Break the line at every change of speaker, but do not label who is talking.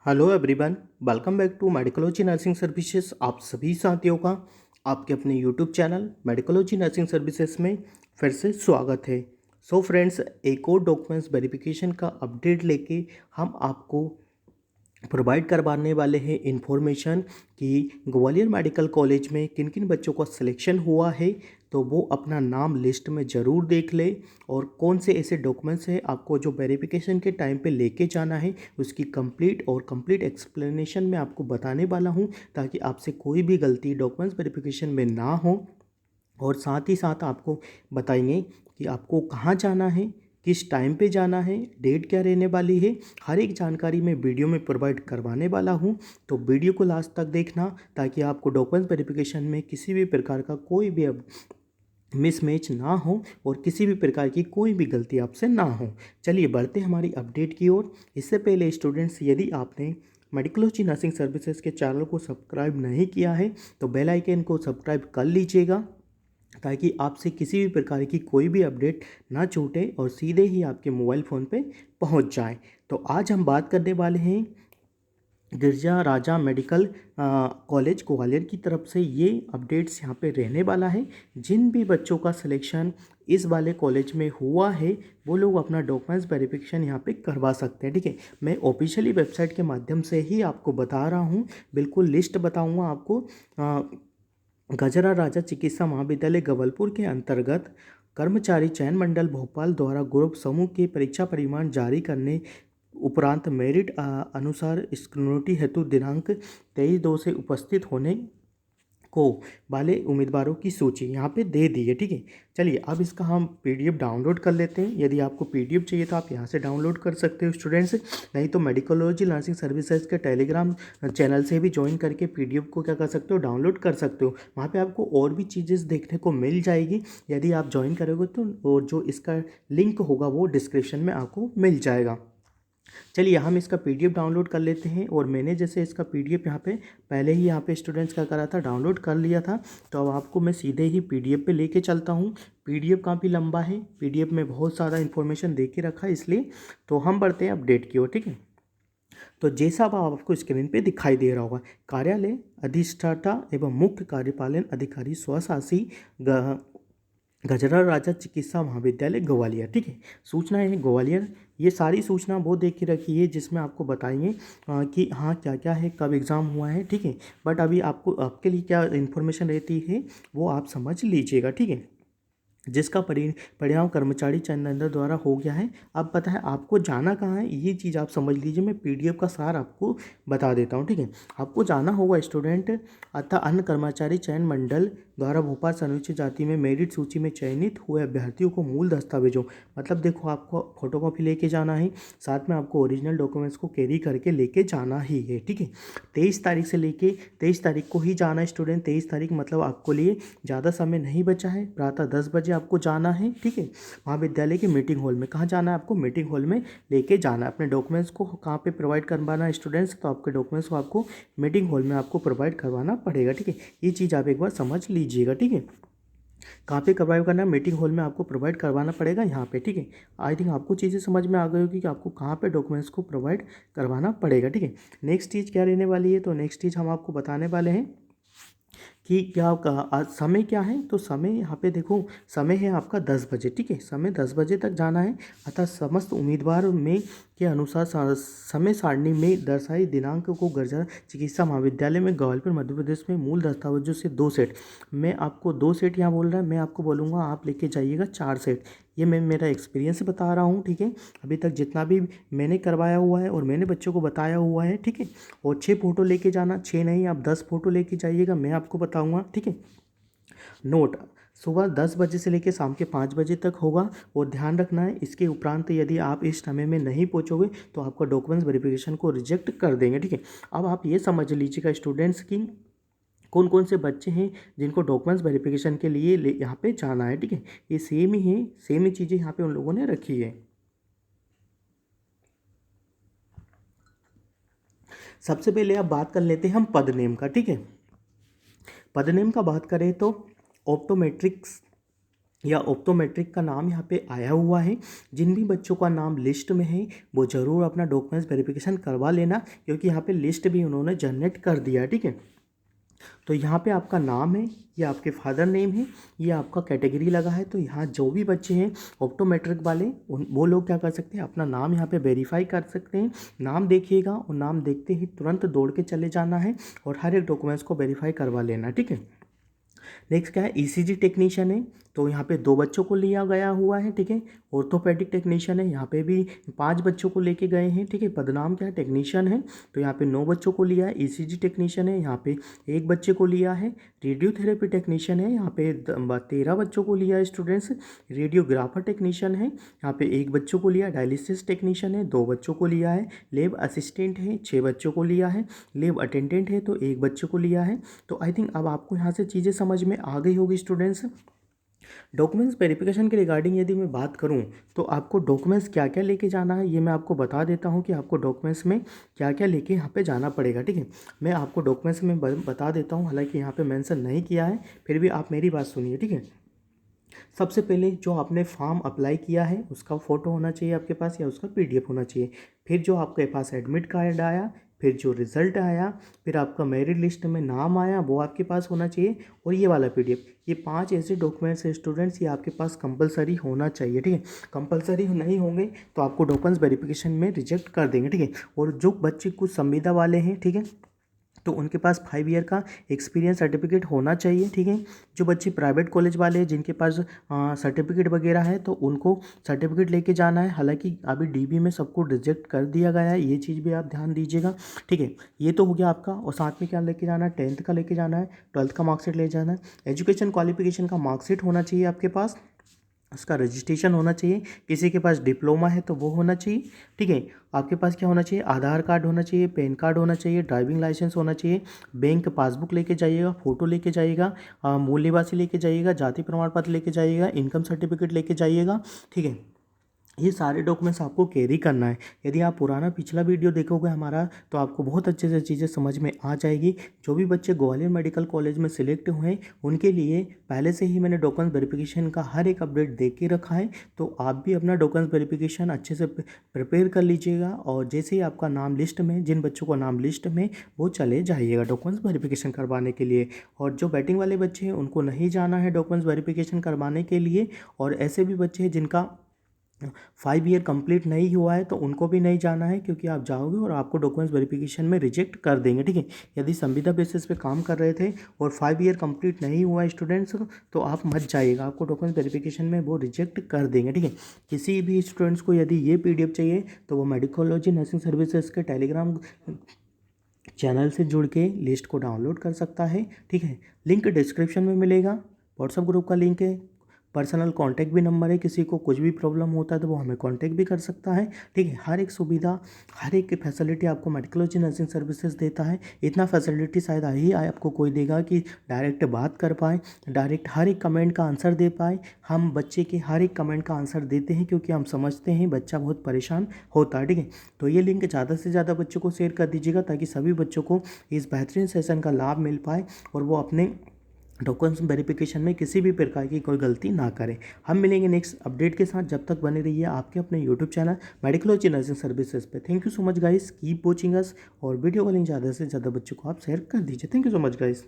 Hello everyone, welcome back to Medicology Nursing Services. आप सभी साथियों का आपके अपने YouTube channel Medicology Nursing Services में फिर से स्वागत है। सो फ्रेंड्स, एक और डॉक्यूमेंट्स वेरिफिकेशन का अपडेट लेके हम आपको प्रोवाइड करवाने वाले हैं इन्फॉर्मेशन कि ग्वालियर मेडिकल कॉलेज में किन किन बच्चों का सिलेक्शन हुआ है। तो वो अपना नाम लिस्ट में ज़रूर देख ले और कौन से ऐसे डॉक्यूमेंट्स हैं आपको जो वेरिफिकेशन के टाइम पे लेके जाना है, उसकी कंप्लीट एक्सप्लेनेशन मैं आपको बताने वाला हूँ, ताकि आपसे कोई भी गलती डॉक्यूमेंट्स वेरिफिकेशन में ना हो। और साथ ही साथ आपको बताएंगे कि आपको कहाँ जाना है, किस टाइम पे जाना है, डेट क्या रहने वाली है। हर एक जानकारी मैं वीडियो में प्रोवाइड करवाने वाला हूँ, तो वीडियो को लास्ट तक देखना, ताकि आपको डॉक्यूमेंट्स वेरिफिकेशन में किसी भी प्रकार का कोई भी मिसमैच ना हो और किसी भी प्रकार की कोई भी गलती आपसे ना हो। चलिए बढ़ते हैं हमारी अपडेट की ओर। इससे पहले स्टूडेंट्स, यदि आपने मेडिकोलॉजी नर्सिंग सर्विसेज के चैनल को सब्सक्राइब नहीं किया है तो बेल आइकन को सब्सक्राइब कर लीजिएगा, ताकि आपसे किसी भी प्रकार की कोई भी अपडेट ना छूटे और सीधे ही आपके मोबाइल फ़ोन पे पहुंच जाए। तो आज हम बात करने वाले हैं गिरजा राजा मेडिकल कॉलेज ग्वालियर की तरफ से। ये अपडेट्स यहाँ पे रहने वाला है। जिन भी बच्चों का सिलेक्शन इस वाले कॉलेज में हुआ है वो लोग अपना डॉक्यूमेंट्स वेरिफिकेशन यहाँ पे करवा सकते हैं। ठीक है, मैं ऑफिशियली वेबसाइट के माध्यम से ही आपको बता रहा हूँ, बिल्कुल लिस्ट बताऊँगा आपको। गजरा राजा चिकित्सा महाविद्यालय गवलपुर के अंतर्गत कर्मचारी चयन मंडल भोपाल द्वारा ग्रुप समूह के परीक्षा परिणाम जारी करने उपरांत मेरिट अनुसार स्क्रूनिटी हेतु दिनांक 23/2 से उपस्थित होने को वाले उम्मीदवारों की सूची यहाँ पे दे दी है। ठीक है, चलिए अब इसका हम पीडीएफ डाउनलोड कर लेते हैं। यदि आपको पीडीएफ चाहिए तो आप यहाँ से डाउनलोड कर सकते हो स्टूडेंट्स, नहीं तो मेडिकोलॉजी नर्सिंग सर्विसेज के टेलीग्राम चैनल से भी ज्वाइन करके पीडीएफ को क्या कर सकते हो, डाउनलोड कर सकते हो। वहाँ पे आपको और भी चीज़ें देखने को मिल जाएगी यदि आप ज्वाइन करोगे तो, और जो इसका लिंक होगा वो डिस्क्रिप्शन में आपको मिल जाएगा। चलिए हम इसका पीडीएफ डाउनलोड कर लेते हैं। और मैंने जैसे इसका पीडीएफ यहाँ पे पहले ही यहाँ पे स्टूडेंट्स का करा था, डाउनलोड कर लिया था, तो अब आपको मैं सीधे ही पीडीएफ पे लेके चलता हूँ। पीडीएफ काफ़ी लंबा है, पीडीएफ में बहुत सारा इन्फॉर्मेशन दे के रखा है, इसलिए तो हम बढ़ते हैं अपडेट की ओर। ठीक है, तो जैसा अब आपको स्क्रीन पे दिखाई दे रहा होगा, कार्यालय अधिष्ठाता एवं मुख्य कार्यपालन अधिकारी स्वशासी गजरा राजा चिकित्सा महाविद्यालय ग्वालियर। ठीक है, सूचना है ग्वालियर। ये सारी सूचना वो देख के रखी है जिसमें आपको बताएंगे कि हाँ क्या क्या है, कब एग्ज़ाम हुआ है। ठीक है, बट अभी आपको आपके लिए क्या इन्फॉर्मेशन रहती है वो आप समझ लीजिएगा। ठीक है, जिसका परिणाम कर्मचारी चयन द्वारा हो गया है। अब पता है आपको जाना कहाँ है, ये चीज़ आप समझ लीजिए। मैं पीडीएफ का सार आपको बता देता हूँ। ठीक है, आपको जाना होगा स्टूडेंट अतः अन्य कर्मचारी चयन मंडल द्वारा भोपाल अनुसूचित जाति में मेरिट सूची में चयनित हुए अभ्यर्थियों को मूल दस्तावेजों, मतलब देखो आपको फोटोकॉपी लेके जाना है, साथ में आपको ओरिजिनल डॉक्यूमेंट्स को कैरी करके लेके जाना ही है। ठीक है, 23 तारीख से लेके 23 तारीख को ही जाना है स्टूडेंट। 23 तारीख मतलब आपको लिए ज़्यादा समय नहीं बचा है, प्रातः 10 बजे आपको जाना है। ठीक है, महाविद्यालय के मीटिंग हॉल में, कहाँ जाना है आपको, मीटिंग हॉल में लेके जाना है। अपने डॉक्यूमेंट्स को कहाँ पे प्रोवाइड करवाना है स्टूडेंट्स, तो आपके डॉक्यूमेंट्स को आपको मीटिंग हॉल में आपको प्रोवाइड करवाना पड़ेगा। ठीक है, ये चीज़ आप एक बार समझ लीजिएगा। ठीक है, कहाँ पे प्रोवाइड करना है, मीटिंग हॉल में आपको प्रोवाइड करवाना पड़ेगा यहाँ पे। ठीक है, आई थिंक आपको चीज़ें समझ में आ गई होगी कि आपको कहाँ पे डॉक्यूमेंट्स को प्रोवाइड करवाना पड़ेगा। ठीक है, नेक्स्ट चीज़ क्या रहने वाली है, तो नेक्स्ट चीज़ हम आपको बताने वाले हैं कि क्या आज समय क्या है। तो समय यहाँ पे देखो, समय है आपका 10 बजे। ठीक है, समय 10 बजे तक जाना है। अतः समस्त उम्मीदवार में के अनुसार समय सारणी में दर्शाई दिनांक को गर्जा चिकित्सा महाविद्यालय में ग्वालियर मध्य प्रदेश में मूल दस्तावेजों से 2 सेट, मैं आपको 2 सेट यहाँ बोल रहा है, मैं आपको बोलूँगा आप लेके जाइएगा 4 सेट। ये मैं मेरा एक्सपीरियंस बता रहा हूँ। ठीक है, अभी तक जितना भी मैंने करवाया हुआ है और मैंने बच्चों को बताया हुआ है। ठीक है, और 6 फ़ोटो लेके जाना, 6 नहीं आप 10 फ़ोटो लेके जाइएगा, मैं आपको बताऊँगा। ठीक है, नोट सुबह 10 बजे से लेकर शाम के 5 बजे तक होगा। और ध्यान रखना है, इसके उपरांत यदि आप इस समय में नहीं पहुंचोगे तो आपका डॉक्यूमेंट्स वेरिफिकेशन को रिजेक्ट कर देंगे। ठीक है, अब आप ये समझ लीजिएगा स्टूडेंट्स की कौन कौन से बच्चे हैं जिनको डॉक्यूमेंट्स वेरिफिकेशन के लिए यहाँ पे जाना है। ठीक है, ये सेम ही है, सेम ही चीज़ें यहाँ पे उन लोगों ने रखी है। सबसे पहले आप बात कर लेते हैं हम पद नेम का। ठीक है, पद नेम का बात करें तो ऑप्टोमेट्रिक्स या ऑप्टोमेट्रिक का नाम यहाँ पे आया हुआ है, जिन भी बच्चों का नाम लिस्ट में है वो ज़रूर अपना डॉक्यूमेंट्स वेरिफिकेशन करवा लेना, क्योंकि यहाँ पे लिस्ट भी उन्होंने जनरेट कर दिया। ठीक है, तो यहाँ पे आपका नाम है, ये आपके फादर नेम है, ये आपका कैटेगरी लगा है। तो यहाँ जो भी बच्चे हैं ऑप्टोमेट्रिक वाले वो लोग क्या कर सकते हैं, अपना नाम यहाँ पे वेरीफाई कर सकते हैं। नाम देखिएगा और नाम देखते ही तुरंत दौड़ के चले जाना है और हर एक डॉक्यूमेंट्स को वेरीफाई करवा लेना। ठीक है, नेक्स्ट क्या है, ईसीजी टेक्नीशियन है, तो यहाँ पे 2 बच्चों को लिया गया हुआ है। ठीक है, ऑर्थोपेडिक टेक्नीशियन है, यहाँ पे भी 5 बच्चों को लेके गए हैं। ठीक है, पदनाम क्या है, टेक्नीशियन है, तो यहाँ पे 9 बच्चों को लिया है। ईसीजी टेक्नीशियन है, यहाँ पे 1 बच्चे को लिया है। रेडियोथेरेपी टेक्नीशियन है, यहाँ पे 13 बच्चों को लिया है स्टूडेंट्स। रेडियोग्राफर टेक्नीशियन है, यहाँ पे 1 बच्चों को लिया। डायलिसिस टेक्नीशियन है, 2 बच्चों को लिया है। लैब असिस्टेंट है, 6 बच्चों को लिया है। लैब अटेंडेंट है, तो 1 बच्चे को लिया है। तो आई थिंक अब आपको यहाँ से चीज़ें समझ में आ गई होगी स्टूडेंट्स। डॉक्यूमेंट्स वेरिफिकेशन के रिगार्डिंग यदि मैं बात करूं तो आपको डॉक्यूमेंट्स क्या क्या लेके जाना है, ये मैं आपको बता देता हूं कि आपको डॉक्यूमेंट्स में क्या क्या लेके यहाँ पे जाना पड़ेगा। ठीक है, मैं आपको डॉक्यूमेंट्स में बता देता हूं, हालांकि यहाँ पे मेंशन नहीं किया है, फिर भी आप मेरी बात सुनिए। ठीक है, सबसे पहले जो आपने फॉर्म अप्लाई किया है उसका फ़ोटो होना चाहिए आपके पास, या उसका पीडीएफ होना चाहिए। फिर जो आपके पास एडमिट कार्ड आया, फिर जो रिज़ल्ट आया, फिर आपका मेरिट लिस्ट में नाम आया, वो आपके पास होना चाहिए। और ये वाला पीडीएफ, ये 5 ऐसे डॉक्यूमेंट्स हैं स्टूडेंट्स, ये आपके पास कंपलसरी होना चाहिए। ठीक है, कंपलसरी नहीं होंगे तो आपको डॉक्यूमेंट्स वेरिफिकेशन में रिजेक्ट कर देंगे। ठीक है, और जो बच्चे कुछ संविदा वाले हैं, ठीक है, तो उनके पास 5 ईयर का एक्सपीरियंस सर्टिफिकेट होना चाहिए। ठीक है, जो बच्चे प्राइवेट कॉलेज वाले हैं जिनके पास सर्टिफिकेट वगैरह है, तो उनको सर्टिफिकेट लेके जाना है। हालांकि अभी डीबी में सबको रिजेक्ट कर दिया गया है, ये चीज़ भी आप ध्यान दीजिएगा। ठीक है, ये तो हो गया आपका। और साथ में क्या लेके जाना है, 10th का लेके जाना है, 12th का मार्कशीट ले जाना है, एजुकेशन क्वालिफिकेशन का मार्कशीट होना चाहिए आपके पास, उसका रजिस्ट्रेशन होना चाहिए। किसी के पास डिप्लोमा है तो वो होना चाहिए। ठीक है, आपके पास क्या होना चाहिए, आधार कार्ड होना चाहिए, पैन कार्ड होना चाहिए, ड्राइविंग लाइसेंस होना चाहिए, बैंक पासबुक लेके जाइएगा, फ़ोटो लेके जाइएगा, मूल निवासी लेके जाइएगा, जाति प्रमाण पत्र लेके जाइएगा, इनकम सर्टिफिकेट लेके जाइएगा। ठीक है, ये सारे डॉक्यूमेंट्स आपको कैरी करना है। यदि आप पुराना पिछला वीडियो देखोगे हमारा तो आपको बहुत अच्छे से चीज़ें समझ में आ जाएगी। जो भी बच्चे ग्वालियर मेडिकल कॉलेज में सिलेक्ट हुए हैं उनके लिए पहले से ही मैंने डॉक्यूमेंट वेरिफिकेशन का हर एक अपडेट दे के रखा है, तो आप भी अपना डॉक्यूमेंट वेरिफिकेशन अच्छे से प्रिपेयर कर लीजिएगा। और जैसे ही आपका नाम लिस्ट में, जिन बच्चों का नाम लिस्ट में, वो चले जाइएगा डॉक्यूमेंट्स वेरिफिकेशन करवाने के लिए। और जो बैटिंग वाले बच्चे हैं उनको नहीं जाना है डॉक्यूमेंट्स वेरिफिकेशन करवाने के लिए। और ऐसे भी बच्चे हैं जिनका 5 ईयर कंप्लीट नहीं हुआ है तो उनको भी नहीं जाना है, क्योंकि आप जाओगे और आपको डॉक्यूमेंट्स वेरिफिकेशन में रिजेक्ट कर देंगे। ठीक है, यदि संविदा बेसिस पे काम कर रहे थे और 5 ईयर कंप्लीट नहीं हुआ है स्टूडेंट्स, तो आप मत जाइएगा, आपको डॉक्यूमेंट्स वेरिफिकेशन में वो रिजेक्ट कर देंगे। ठीक है, किसी भी स्टूडेंट्स को यदि ये पीडीएफ चाहिए तो वो मेडिकोलॉजी नर्सिंग सर्विसेज के टेलीग्राम चैनल से जुड़ के लिस्ट को डाउनलोड कर सकता है। ठीक है, लिंक डिस्क्रिप्शन में मिलेगा, व्हाट्सअप ग्रुप का लिंक है, पर्सनल कांटेक्ट भी नंबर है, किसी को कुछ भी प्रॉब्लम होता है तो वो हमें कांटेक्ट भी कर सकता है। ठीक है, हर एक सुविधा, हर एक फैसिलिटी आपको मेडिकोलॉजी नर्सिंग सर्विसेज देता है। इतना फैसिलिटी शायद ही आपको कोई देगा कि डायरेक्ट बात कर पाए, डायरेक्ट हर एक कमेंट का आंसर दे पाए। हम बच्चे के हर एक कमेंट का आंसर देते हैं, क्योंकि हम समझते हैं बच्चा बहुत परेशान होता है। ठीक है, तो ये लिंक ज़्यादा से ज़्यादा बच्चों को शेयर कर दीजिएगा, ताकि सभी बच्चों को इस बेहतरीन सेशन का लाभ मिल पाए और वो अपने डॉक्यूमेंट्स वेरिफिकेशन में किसी भी प्रकार की कोई गलती ना करें। हम मिलेंगे नेक्स्ट अपडेट के साथ, जब तक बने रहिए आपके अपने YouTube channel Medicology Nursing services पे। Thank you so much guys, keep watching us, और वीडियो को लिंक ज़्यादा से ज़्यादा बच्चों को आप शेयर कर दीजिए। Thank you so much guys.